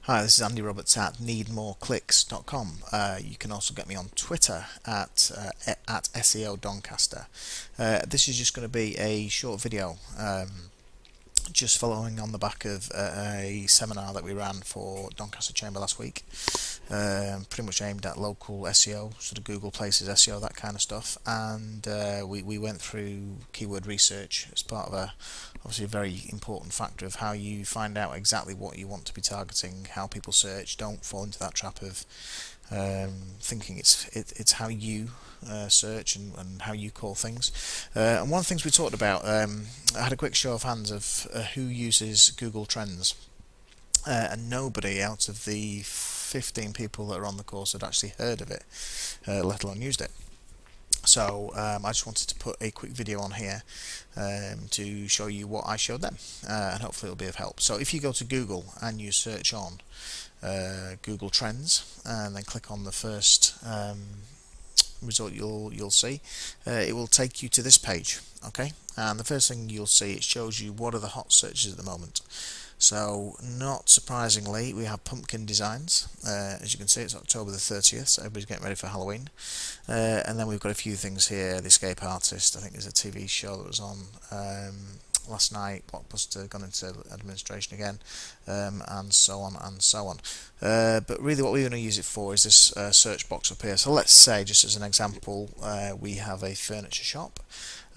Hi, this is Andy Roberts at needmoreclicks.com. You can also get me on Twitter at SEO Doncaster. This is just going to be a short video, just following on the back of a seminar that we ran for Doncaster Chamber last week. Pretty much aimed at local SEO, sort of Google Places SEO, that kind of stuff. And we went through keyword research as part of obviously a very important factor of how you find out exactly what you want to be targeting, how people search. Don't fall into that trap of thinking it's how you search and how you call things. And one of the things we talked about, I had a quick show of hands of who uses Google Trends, and nobody out of the 15 people that are on the course had actually heard of it, let alone used it. So I just wanted to put a quick video on here to show you what I showed them, and hopefully it'll be of help. So if you go to Google and you search on Google Trends and then click on the first result you'll see, it will take you to this page. Okay, and the first thing you'll see, it shows you what are the hot searches at the moment. So not surprisingly, we have pumpkin designs. As you can see, it's October the 30th, so everybody's getting ready for Halloween. And then we've got a few things here. The Escape Artist, I think there's a TV show that was on last night. Blockbuster gone into administration again, and so on and so on. But really what we're going to use it for is this search box up here. So let's say, just as an example, we have a furniture shop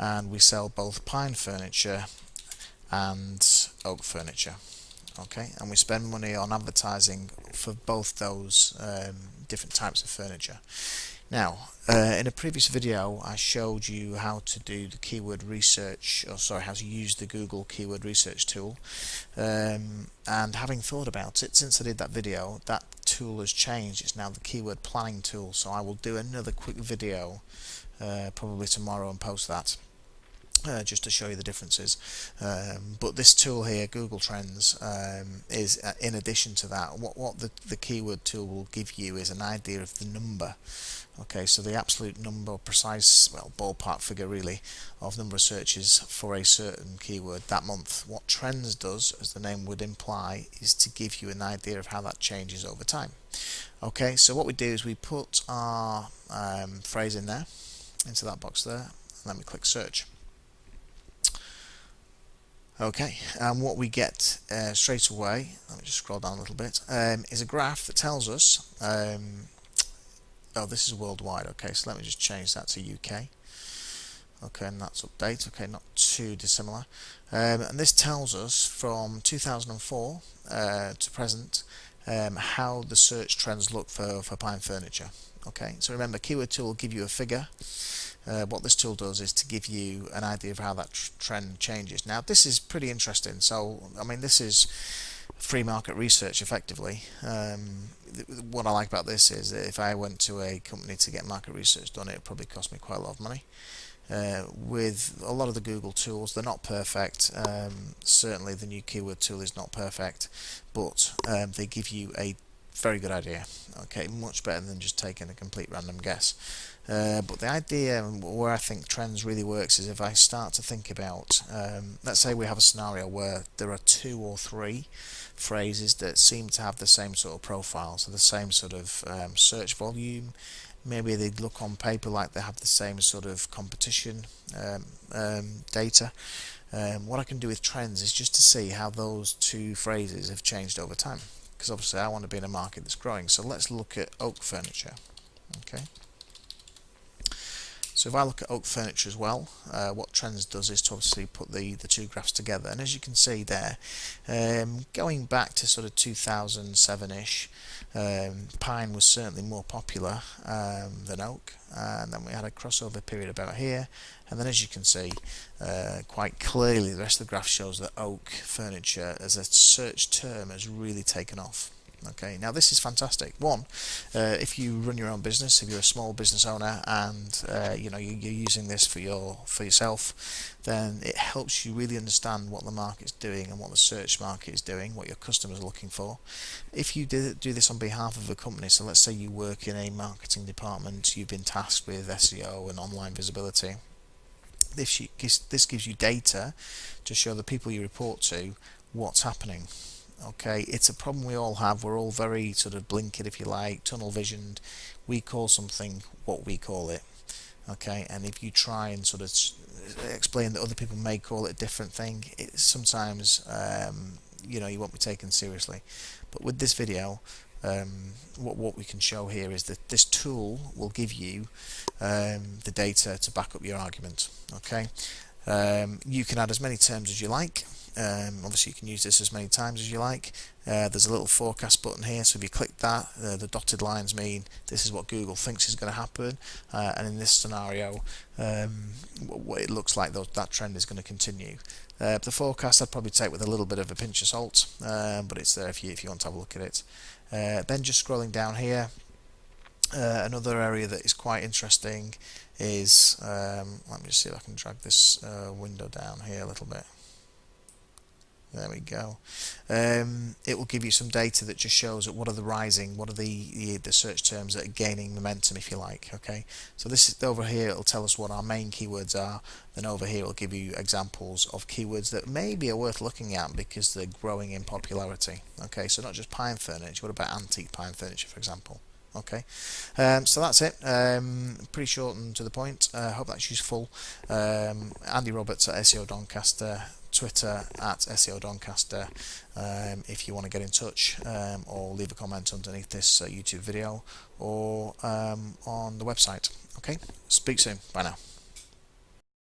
and we sell both pine furniture and oak furniture. Okay, and we spend money on advertising for both those different types of furniture. Now, in a previous video I showed you how to do the keyword research, how to use the Google keyword research tool, and having thought about it since I did that video, that tool has changed. It's now the keyword planning tool, so I will do another quick video probably tomorrow and post that. Just to show you the differences, but this tool here, Google Trends, is in addition to that. What the keyword tool will give you is an idea of the number. Okay, so the absolute number, precise, well, ballpark figure really, of number of searches for a certain keyword that month. What Trends does, as the name would imply, is to give you an idea of how that changes over time. Okay, so what we do is we put our phrase in there, into that box there, and then we click search. Okay, and what we get straight away, let me just scroll down a little bit, is a graph that tells us, oh, this is worldwide. Okay, so let me just change that to UK. Okay, and that's update. Okay, not too dissimilar. And this tells us from 2004 to present how the search trends look for pine furniture. Okay, so remember, keyword tool will give you a figure. What this tool does is to give you an idea of how that trend changes. Now this is pretty interesting. So I mean, this is free market research effectively. What I like about this is that if I went to a company to get market research done, it would probably cost me quite a lot of money. With a lot of the Google tools, they're not perfect. Certainly the new keyword tool is not perfect, but they give you a very good idea. Okay, much better than just taking a complete random guess. But the idea where I think Trends really works is if I start to think about, let's say we have a scenario where there are 2 or 3 phrases that seem to have the same sort of profile, so the same sort of search volume. Maybe they look on paper like they have the same sort of competition data. What I can do with Trends is just to see how those 2 phrases have changed over time, because obviously I want to be in a market that's growing. So let's look at oak furniture. Okay. So if I look at oak furniture as well, what Trends does is to obviously put the 2 graphs together, and as you can see there, going back to sort of 2007-ish, pine was certainly more popular than oak, and then we had a crossover period about here, and then as you can see quite clearly, the rest of the graph shows that oak furniture as a search term has really taken off. Okay, now this is fantastic. One, if you run your own business, if you're a small business owner and you're using this for yourself, then it helps you really understand what the market's doing and what the search market is doing, what your customers are looking for. If you do this on behalf of a company, so let's say you work in a marketing department, you've been tasked with SEO and online visibility, this gives you data to show the people you report to what's happening. Okay, it's a problem we all have. We're all very sort of blinkered, if you like, tunnel visioned. We call something what we call it. Okay, and if you try and sort of explain that other people may call it a different thing, it sometimes you won't be taken seriously. But with this video, what we can show here is that this tool will give you the data to back up your argument. Okay, you can add as many terms as you like. Obviously you can use this as many times as you like. There's a little forecast button here, so if you click that, the dotted lines mean this is what Google thinks is going to happen, and in this scenario what it looks like that trend is going to continue. The forecast I'd probably take with a little bit of a pinch of salt, but it's there if you want to have a look at it. Then just scrolling down here, another area that is quite interesting is, let me just see if I can drag this window down here a little bit. There we go. It will give you some data that just shows what are the rising, what are the search terms that are gaining momentum, if you like. Okay, so this is over here. It'll tell us what our main keywords are. Then over here it'll give you examples of keywords that maybe are worth looking at because they're growing in popularity. Okay, so not just pine furniture. What about antique pine furniture, for example? Okay, so that's it. Pretty short and to the point. Hope that's useful. Andy Roberts at SEO Doncaster. Twitter at SEO Doncaster if you want to get in touch, or leave a comment underneath this YouTube video, or on the website. Okay, speak soon. Bye now.